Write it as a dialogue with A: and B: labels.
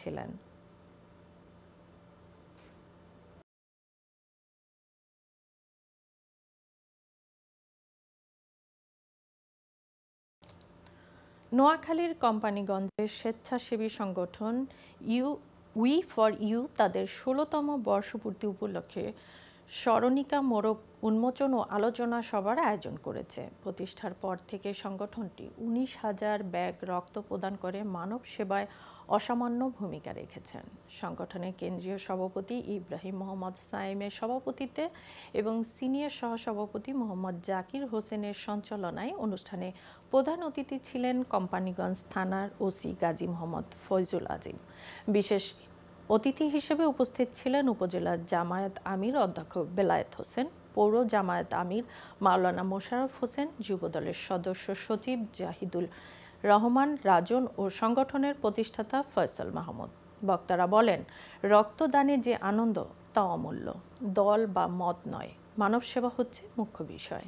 A: ছিলেন। নোয়াখালীর কোম্পানীগঞ্জের স্বেচ্ছাসেবী সংগঠন উই ফর ইউ তাদের ১৬তম বর্ষপূর্তি উপলক্ষে স্মরণিকা মোড়ক উন্মোচন ও আলোচনা সভার আয়োজন করেছে। প্রতিষ্ঠার পর থেকে সংগঠনটি ১৯,০০০ ব্যাগ রক্ত প্রদান করে মানব সেবায় অসামান্য ভূমিকা রেখেছেন। সংগঠনের কেন্দ্রীয় সভাপতি ইব্রাহিম মোহাম্মদ সাইমের সভাপতিত্বে এবং সিনিয়র সহসভাপতি মোহাম্মদ জাকির হোসেনের সঞ্চালনায় অনুষ্ঠানে প্রধান অতিথি ছিলেন কোম্পানীগঞ্জ থানার ওসি গাজী মোহাম্মদ ফয়জুল আজিম। বিশেষ অতিথি হিসেবে উপস্থিত ছিলেন উপজেলা জামায়াত আমির অধ্যক্ষ বেলায়েত হোসেন, পৌর জামায়াত আমির মাওলানা মোশাররফ হোসেন, যুবদলের সদস্য সচিব জাহিদুল রহমান রাজন ও সংগঠনের প্রতিষ্ঠাতা ফয়সাল মাহমুদ। বক্তারা বলেন, রক্তদানে যে আনন্দ তা অমূল্য, দল বা মত নয়, মানব সেবা হচ্ছে মুখ্য বিষয়।